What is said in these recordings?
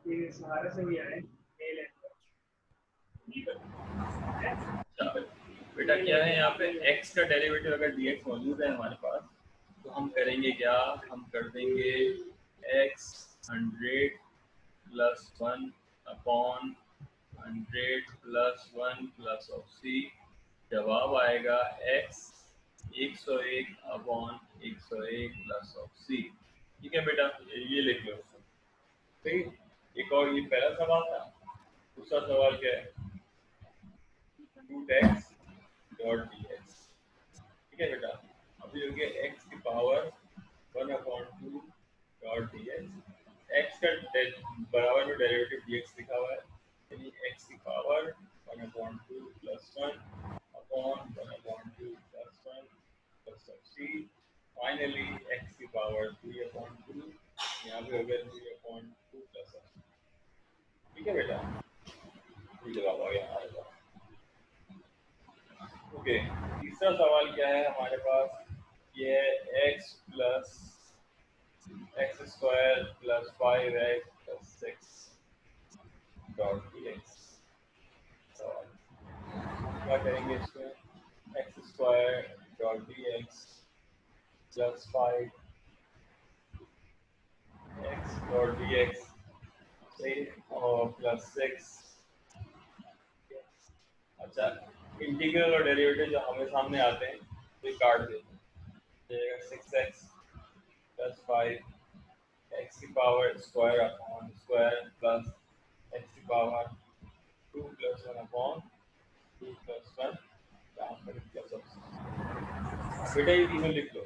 ये सहारा से भी आए मेल है। अच्छा बेटा क्या है यहाँ पे x का डेरिवेटिव अगर dx मौजूद है हमारे पास तो हम करेंगे क्या, हम कर देंगे x 100 plus 1 upon 100 plus 1 plus of c, जवाब आएगा x 101 upon 101 plus of c। ठीक है बेटा, ये लिख लो। सही। एक और ये पहला सवाल था। दूसरा सवाल क्या है, root x dot d x. ठीक है बेटा, अभी हो गया एक्स की power 1/2 dot d x. X का बराबर में डेरिवेटिव डी एक्स लिखा हुआ है, यानी एक्स की power 1/2 plus 1 upon 1/2 plus 1 plus of c. Finally x की पावर 3/2, यहाँ पे हो गया 3/2 प्लस ऑफ सी। ठीक है बेटा, ये जवाब आ गया हमारे पास। ओके, तीसरा सवाल क्या है हमारे पास, ये है x plus x square plus 5x plus 6 dot d x. क्या करेंगे इसमें, x square dot d x plus 5x dot d x और प्लस 6। अच्छा, इंटीग्रल और डेरिवेटिव जो हमें सामने आते हैं तो ये काट देते हैं। 6x प्लस 5 एक्स की power square upon square plus x की power 2 plus 1 upon 2 plus 1 plus of. बेटा ये तीनों लिख लो।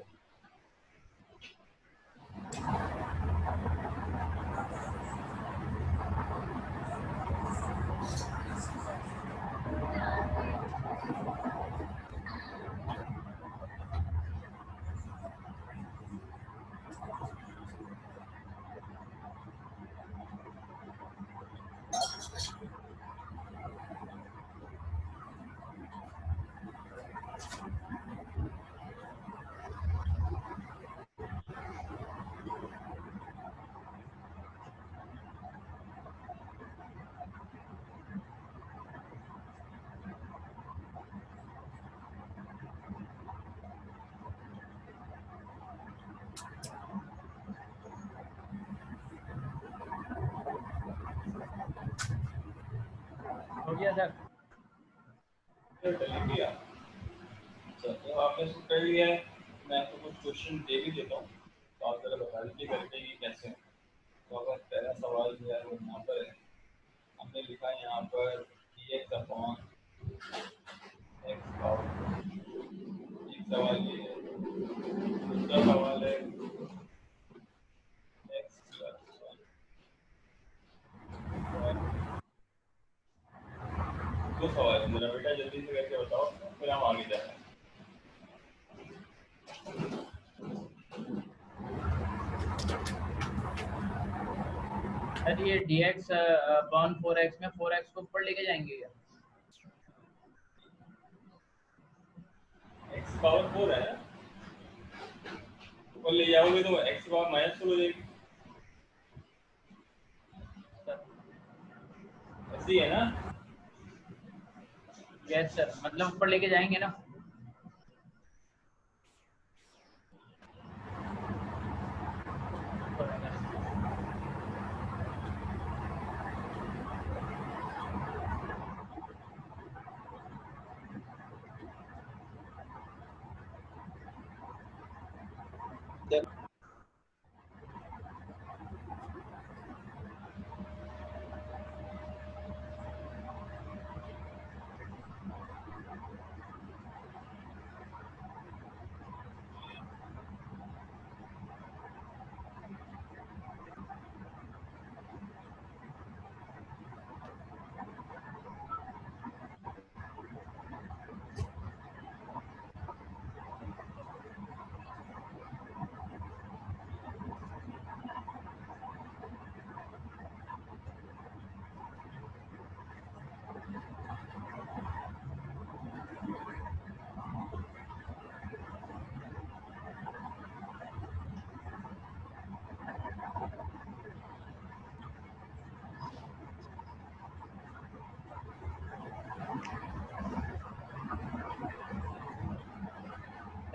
हो गया सर? लिख लिया। अच्छा, तो आपने इसको कर लिया है, मैं आपको कुछ क्वेश्चन दे भी देता हूँ तो आप जरा बता दीजिए करके ये कैसे है। तो अगर पहला सवाल जो है वो यहाँ पर है, हमने लिखा है यहाँ पर D x upon x power. एक सवाल ये है। दूसरा सवाल है एक्स प्लस 1। दो सवाल है, जरा बेटा जल्दी से करके बताओ फिर हम आगे जाएं। सर ये dx अपॉन 4x में 4x को ऊपर लेके जाएंगे क्या? एक्स पावर 4 है ना, ऊपर ले जाओगे तो एक्स पावर -4 हो जाएगी। ऐसे ही है ना? यस सर, मतलब ऊपर लेके जाएंगे ना।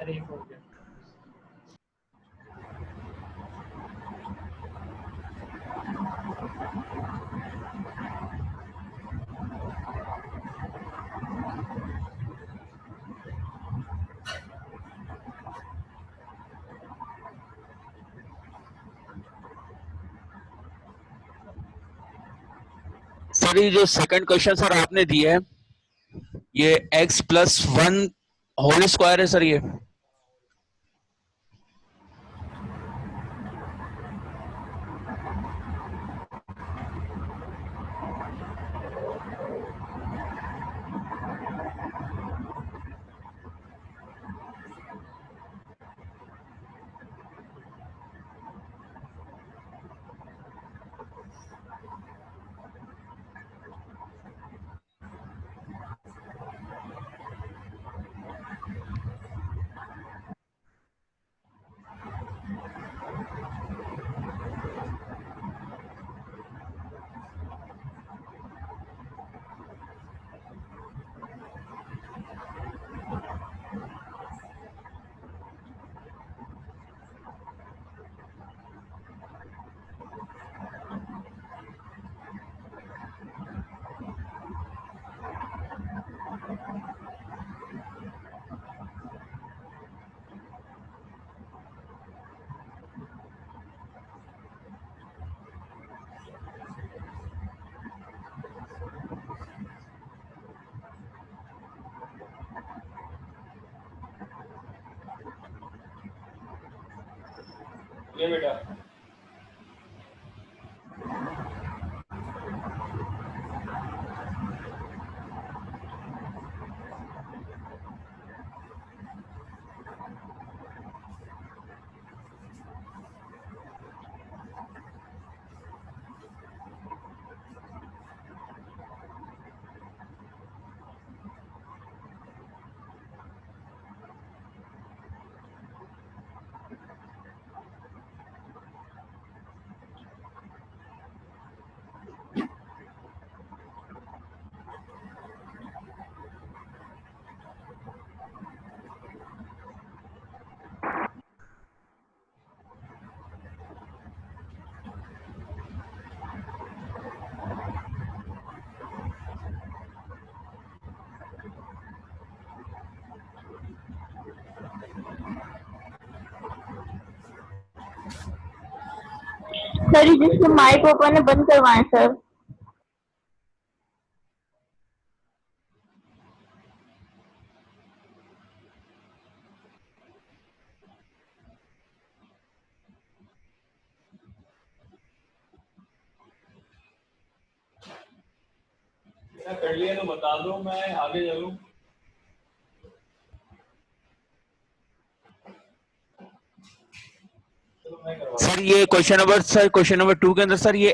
सर ये हो गया। सर ये जो सेकंड क्वेश्चन सर आपने दिया है ये x+1 होल स्क्वायर है सर ये। ये बेटा सर जिसके माइक ओपन है बंद करवाएं सर। कर लिया तो बता दो, मैं आगे चलूं। सर ये क्वेश्चन नंबर 2 के अंदर सर ये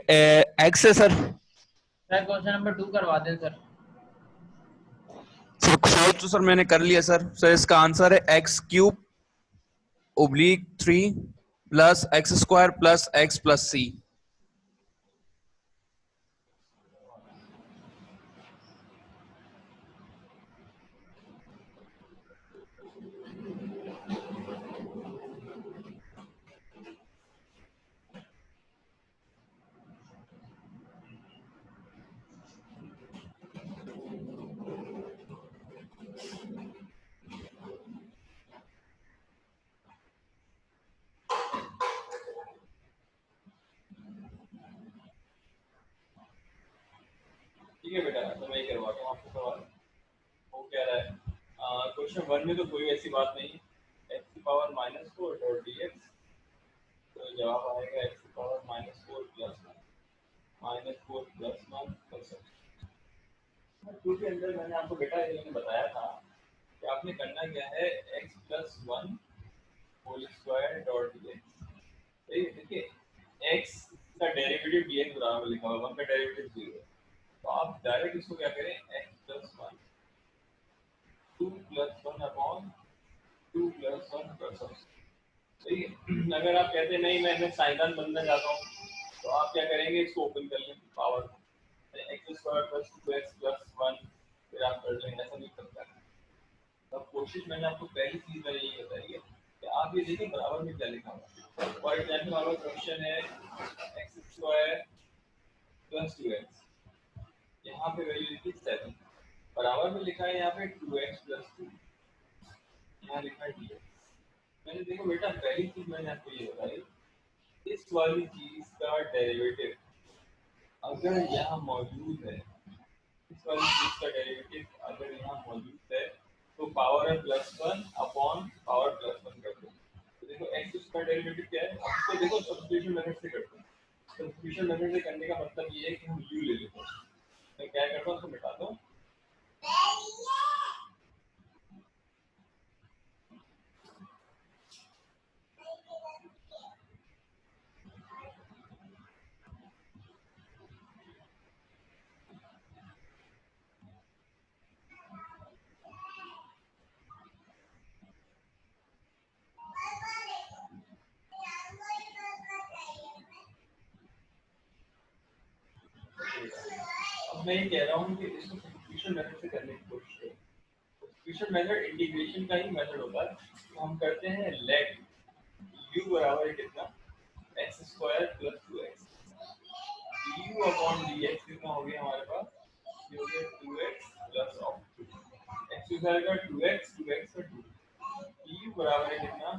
x है सर। सर क्वेश्चन नंबर 2 करवा दें सर। सॉल्व तो सर मैंने कर लिया सर इसका आंसर है x³/3 plus x² plus x plus c। ठीक है बेटा, तो मैं करवाता हूँ आपको सवाल। वो कह रहा है क्वेश्चन 1 में तो कोई ऐसी बात नहीं, x⁻⁻4 डॉट dx, तो जवाब आएगा x⁻⁻4 प्लस 1 प्लस 2 के अंदर मैंने आपको बेटा ये मैंने बताया था कि आपने करना क्या है, x+1 whole square dot dx। सही है, देखिए x का डेरिवेटिव dx बराबर लिखा हुआ, 1 का डेरिवेटिव 0 है, तो आप डायरेक्ट इसको क्या करें, x+1 2 + 1 अपॉन 2 + 1 प्लस 1। सही है। अगर आप कहते हैं नहीं मैं साइंदान बनना चाहता हूँ, तो आप क्या करेंगे, इसको ओपन कर लें, पावर x² + 2x + 1, फिर आप कर लेंगे, ऐसा नहीं करता है। तो कोशिश मैंने आपको पहली चीज मैंने यही बताई है कि आप ये देखिए बराबर में क्या लिखा हुआ है। फॉर एग्जाम्पल हमारा क्वेश्चन है x² + 2x, यहाँ पे वैल्यू लिखी 7, बराबर में लिखा है यहाँ पे 2x + 2, यहाँ लिखा है dx। मैंने देखो बेटा पहली चीज मैंने आपको ये बताई, इस वाली चीज का डेरिवेटिव अगर यहाँ मौजूद है, इस वाली चीज का डेरिवेटिव अगर यहाँ मौजूद है तो पावर है +1 अपॉन पावर +1 कर दो। तो देखो x का डेरिवेटिव क्या है, अब तो देखो सब्स्टिट्यूशन मेथड से करते हैं। सब्स्टिट्यूशन मेथड से करने का मतलब ये है कि हम u ले लेते हैं। मैं क्या करता हूँ उसको मिटाता हूँ। अब मैं ये कह रहा हूँ कि इसको सब्स्टिट्यूशन मेथड से करने की कोशिश करें। सब्स्टिट्यूशन मेथड इंटीग्रेशन का ही मेथड होता है। तो हम करते हैं लेट u बराबर है कितना, x² + 2x, du upon dx कितना हो गया हमारे पास, ये हो गया 2x + ऑफ 2, x हो जाएगा 2x, 2x और 2, du बराबर है कितना,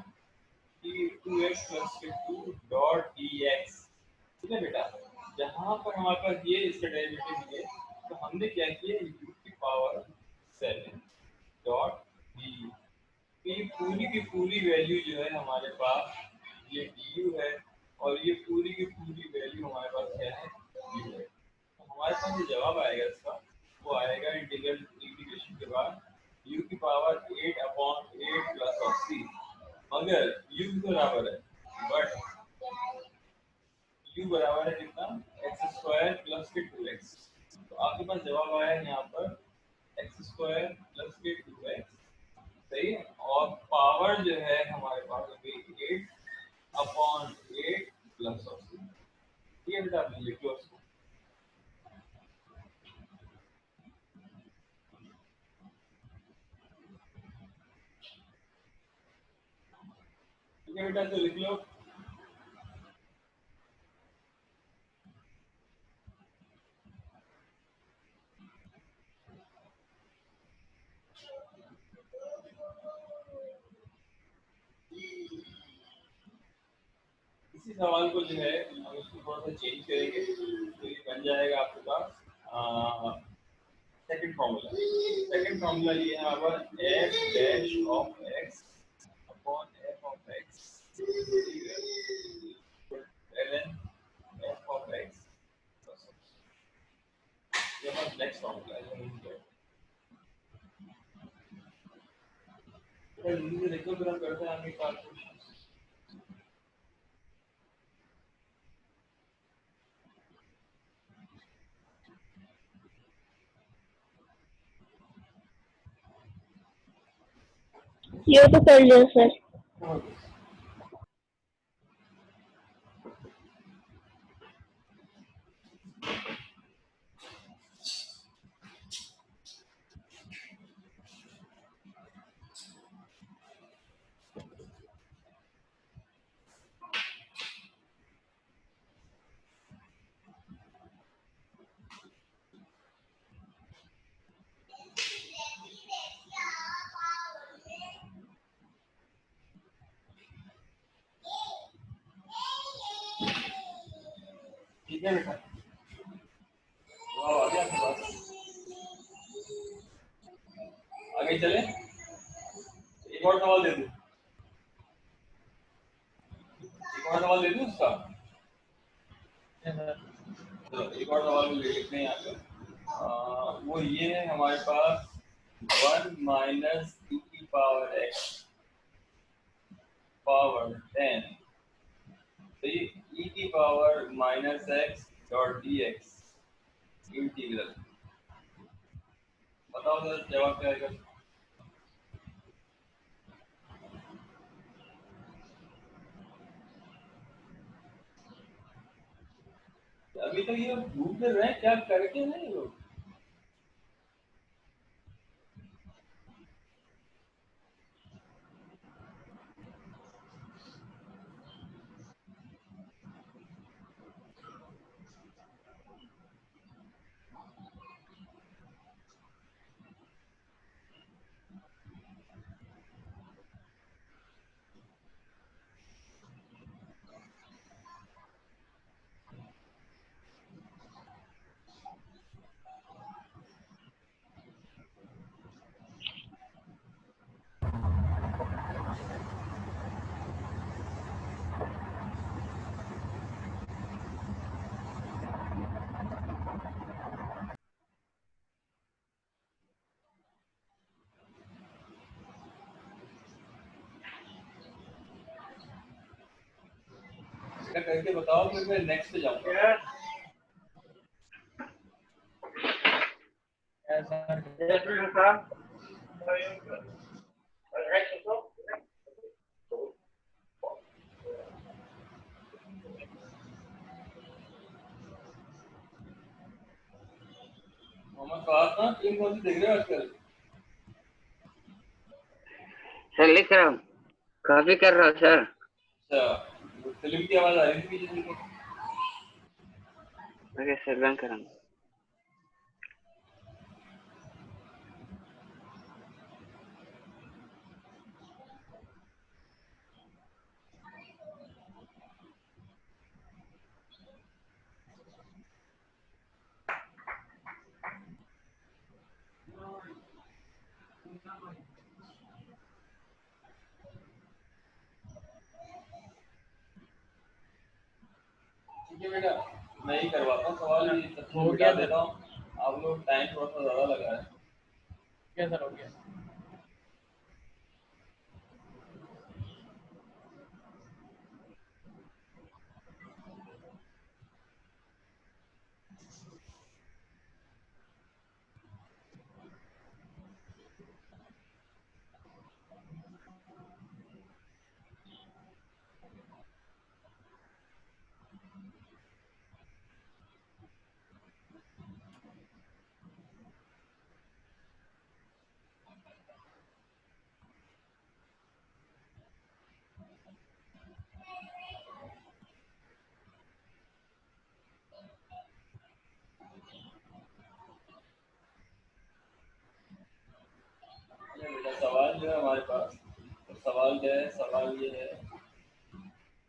कि 2x + 2 डॉट dx। ठीक है बेटा, जहाँ पर हमारे पास ये इसका डेरिवेटिव है तो हमने क्या किया, u की पावर 7 डॉट du, ये पूरी की पूरी वैल्यू जो है हमारे पास ये du है और ये पूरी की पूरी वैल्यू हमारे पास क्या है, u है। तो हमारे पास जो जवाब आएगा इसका वो आएगा इंटीग्रेशन के बाद u की power 8 upon 8 plus of c, मगर u बराबर है, बट u बराबर है कितना, x² + 2x। तो आपके पास जवाब आया है यहाँ पर x² + 2x, सही है, और पावर जो है हमारे पास अभी 8 अपॉन 8 प्लस ऑफ c। ठीक है बेटा, आप लिख लो उसको। ठीक है बेटा, तो लिख लो। इसी सवाल को जो है हम इसको थोड़ा सा चेंज करेंगे, तो ये बन जाएगा आपके पास सेकंड फॉर्मूला। सेकंड फॉर्मूला ये है हमारा f dash of x upon f of x ln f of x। ये हमारा नेक्स्ट फॉर्मूला है। जल्दी से देखो, फिर हम करते हैं आगे कैलकुलेशन। ये तो कर लिया सर। ठीक है बेटा, वाह आ गया आपके पास। आगे चले, एक और सवाल दे दूं, एक और सवाल दे दूं उसका। चलो एक और सवाल ले लेते हैं यहाँ पे। वो ये है हमारे पास 1 माइनस e की पावर x पावर 10, तो ये e की power -x dot dx integral, बताओ सर जवाब क्या आएगा। अभी तक ये घूम फिर रहे हैं, क्या करके नहीं लोग। बेटा करके बताओ, फिर मैं नेक्स्ट पे जाऊंगा। मोहम्मद फवाद ना टीम कौन सी देख रहे हो आजकल? सर लिख रहा हूँ, कॉपी कर रहा हूँ सर। अच्छा, फिल्म की आवाज आ रही थी पीछे से। ओके सर, बंद करूँगा। ठीक है बेटा, मैं ही करवाता हूँ सवाल, ये सबसे हो मिटा गया देता सर। हूँ। आप लोग टाइम थोड़ा सा ज्यादा लगा है। क्या सर हो गया? ये बेटा सवाल जो है हमारे पास, तो सवाल क्या है? सवाल ये है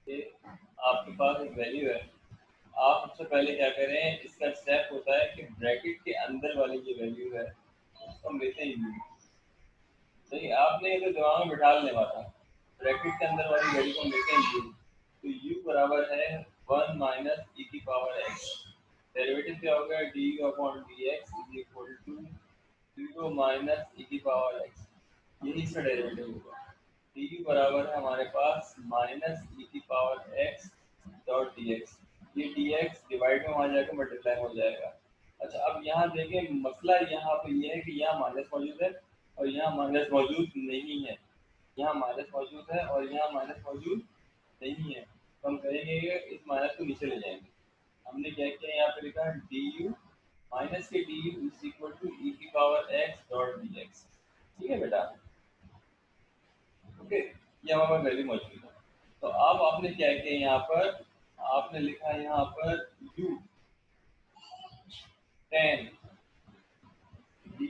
कि आपके पास एक वैल्यू है। आप सबसे पहले क्या करें, इसका स्टेप होता है कि ब्रैकेट के अंदर वाली जो वैल्यू है उसको हम लेते हैं यू। नहीं, आपने ये तो दिमाग में बिठा लेने वाला, ब्रैकेट के अंदर वाली वैल्यू को हम लेते हैं यू। तो यू बराबर है 1 माइनस ई की पावर एक्स। डेरिवेटिव क्या होगा? D u upon d x is equal to 0 minus e की पावर एक्स। यही इसका डेरिवेटिव होगा। डी यू बराबर है हमारे पास माइनस ई की power x dot d x. ये डी एक्स डिवाइड में वहाँ जाकर मल्टीप्लाई हो जाएगा। अच्छा, अब यहाँ देखें, मसला यहाँ पे ये है कि यहाँ माइनस मौजूद है और यहाँ माइनस मौजूद नहीं है। यहाँ माइनस मौजूद है और यहाँ माइनस मौजूद नहीं है। तो हम करेंगे कि इस माइनस को नीचे ले जाएंगे। हमने क्या किया, यहाँ पे लिखा है डी यू माइनस के d u is equal to e की power x dot d x. ठीक है बेटा, ओके, ये हमारे पास वैल्यू मौजूद है। तो अब आपने क्या किया, यहाँ पर आपने लिखा है यहाँ पर u 10 du,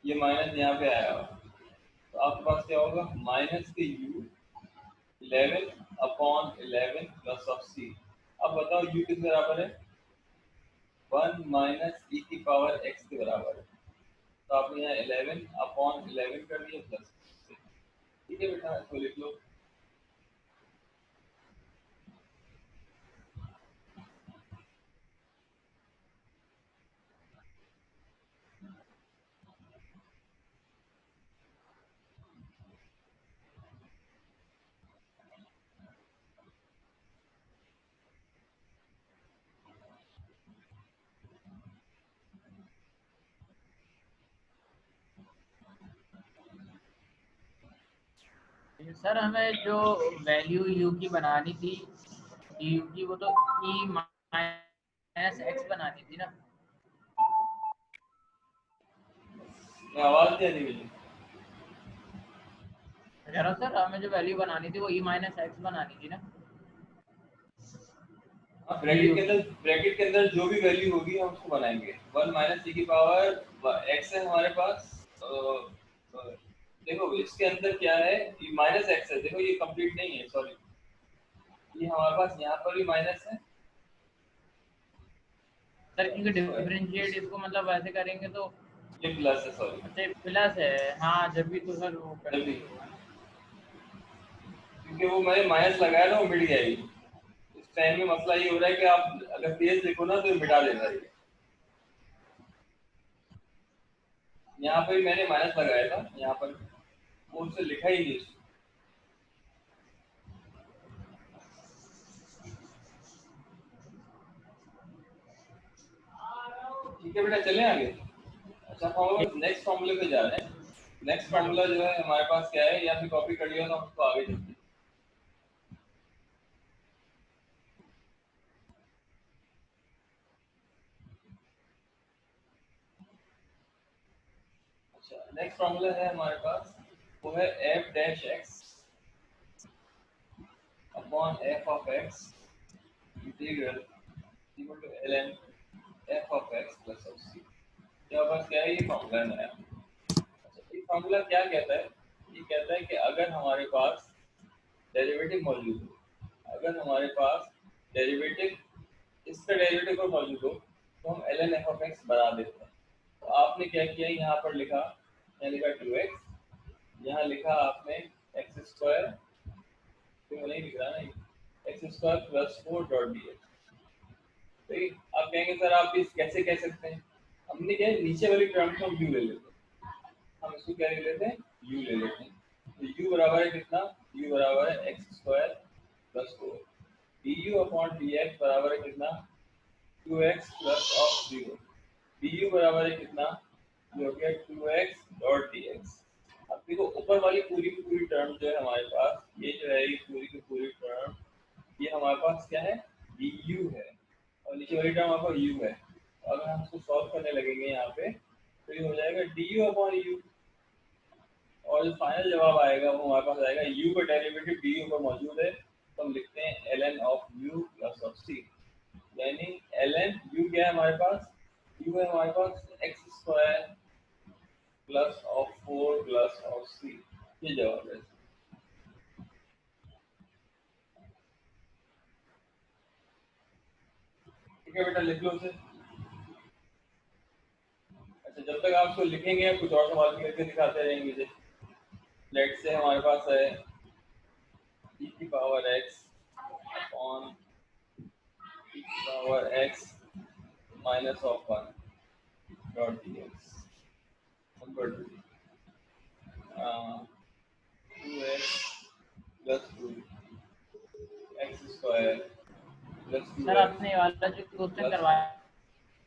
ये माइनस यहाँ पे आया हुआ। तो आपके पास क्या होगा? माइनस के u 11 upon 11 plus of c। अब बताओ u किस बराबर है? 1 माइनस ई की पावर x के बराबर है। तो आपने यहाँ 11 अपॉन 11 कर दिया प्लस। ठीक है बेटा, इसको लिख लो। सर हमें जो वैल्यू यू की बनानी थी, यू की, वो तो ई माइनस एक्स बनानी थी ना। मैं आवाज नहीं आ रही मुझे। कह रहा हूँ सर, हमें जो वैल्यू बनानी थी वो ई माइनस एक्स बनानी थी ना। ब्रैकेट के अंदर जो भी वैल्यू होगी हम उसको बनाएंगे। 1 माइनस ई की पावर एक्स है हमारे पास। देखो इसके अंदर क्या है, ये माइनस एक्स है। देखो ये कंप्लीट नहीं है, सॉरी, ये हमारे पास यहाँ पर भी माइनस है सर क्योंकि डिफरेंशिएट इसको मतलब वैसे करेंगे तो ये प्लस है, सॉरी। अच्छा प्लस है। हाँ, जब भी तो सर वो कर जब भी, क्योंकि वो मैंने माइनस लगाया ना, वो मिट जाएगी। इस टाइम में मसला ये हो रहा है कि आप अगर तेज देखो ना तो मिटा देना है। यहाँ पर मैंने माइनस लगाया था, यहाँ पर वो उससे लिखा ही नहीं। ठीक है बेटा, चले आगे। अच्छा, हम लोग नेक्स्ट फॉर्मूले पे जा रहे हैं। नेक्स्ट फॉर्मूला जो है हमारे पास क्या है, या फिर कॉपी कर लिया तो हम उसको आगे चलते हैं। अच्छा, नेक्स्ट फॉर्मूला है हमारे पास, वो है f dash x upon f of x integral equal to l N F of x plus of c. क्या पास क्या है, ये फॉर्मूला है नया। अच्छा, ये फॉर्मूला क्या कहता है? ये कहता है कि अगर हमारे पास डेरिवेटिव मौजूद हो, अगर हमारे पास डेरिवेटिव, इसका डेरिवेटिव पर मौजूद हो, तो हम L N F of x बना देते हैं। तो आपने क्या किया, यहाँ पर लिखा, यहाँ लिखा 2x, यहाँ लिखा आपने एक्स स्क्वायर, तो नहीं लिख रहा ना, x square plus 4 dot d x. ठीक, आप कहेंगे सर आप इस कैसे कह सकते हैं? हमने क्या है, नीचे वाली टर्म को हम यू ले लेते हैं, हम इसको क्या ले लेते हैं, यू ले लेते हैं। तो यू बराबर है कितना, यू बराबर है x square plus 4, D u upon d x बराबर है कितना, 2x plus of 0। D you बराबर है कितना, ये हो गया 2x डॉट डी एक्स। अब देखो ऊपर वाली पूरी पूरी टर्म जो है हमारे पास, ये जो है, ये पूरी की पूरी टर्म, ये हमारे पास क्या है, डी यू है, और नीचे वाली टर्म आपका यू है। अगर हम इसको सॉल्व करने लगेंगे यहाँ पे, तो ये हो जाएगा डी यू अपॉन यू, और जो फाइनल जवाब आएगा वो हमारे पास आएगा, यू का डेरिवेटिव डी यू पर मौजूद है, तो हम लिखते हैं L N of U plus of C. यानी एल एन यू क्या है हमारे पास, यू है हमारे पास X square plus of 4 plus of C. ये जवाब है। ठीक है बेटा, लिख लो उसे। अच्छा, जब तक आप उसको लिखेंगे कुछ और सवाल भी करके दिखाते रहेंगे मुझे। लेट से हमारे पास है e की पावर x अपॉन e की power x minus of 1 dot d x number 2x plus 2 x square plus sir 2x आपने ये वाला जो क्वेश्चन प्लस, करवाया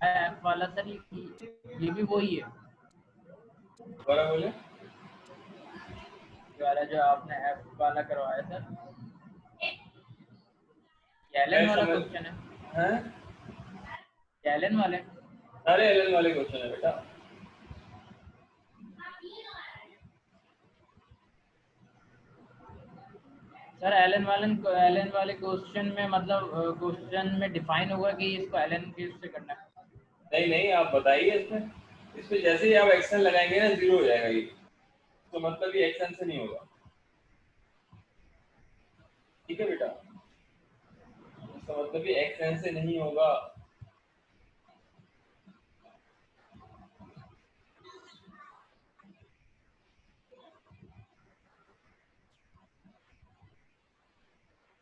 है F वाला, सर ये भी वही है, दोबारा बोले। ये वाला जो आपने F वाला करवाया सर, मैं एलन वाला समझ, क्वेश्चन है, हैं, एलन वाले। सारे एलन वाले क्वेश्चन है बेटा। सर एलन वाले क्वेश्चन में मतलब क्वेश्चन में डिफाइन होगा कि इसको एलन के उससे करना है। नहीं नहीं, आप बताइए इसमें, इसमें जैसे ही आप एक्शन लगाएंगे ना, जीरो हो जाएगा ये, तो मतलब ये एक्शन से नहीं होगा। ठीक है बेटा, इसका मतलब ये एक्शन से नहीं होगा।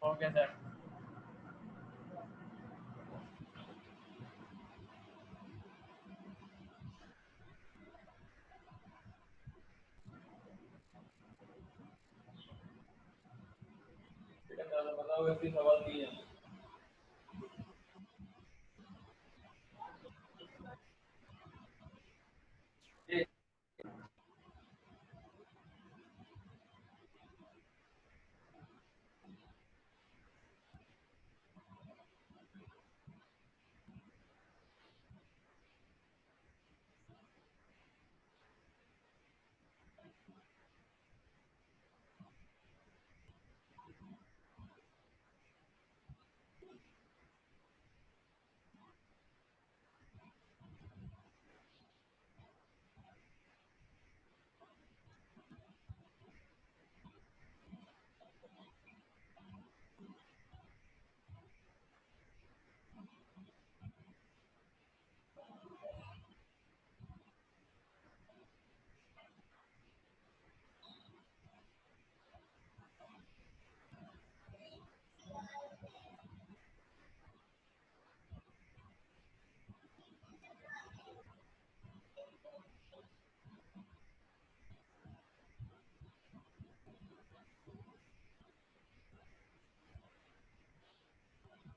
Okay sir. बेटा ज़्यादा बताओ, ऐसे सवाल दिए हैं।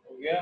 हो गया।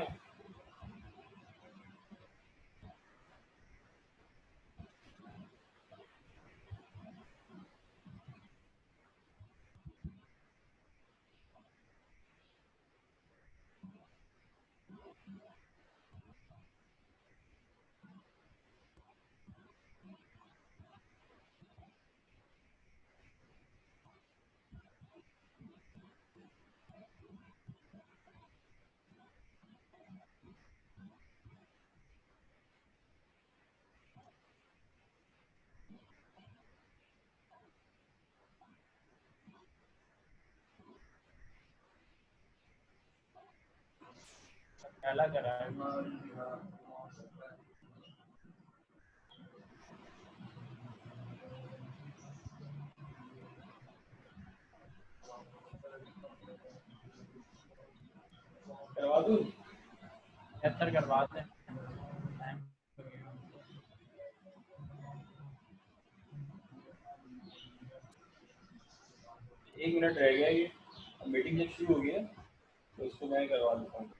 पहला करा है। करवा दूं? 73 करवा दें। एक मिनट रह गया ये, मीटिंग जब शुरू हो गई है तो इसको मैं करवा देता हूँ।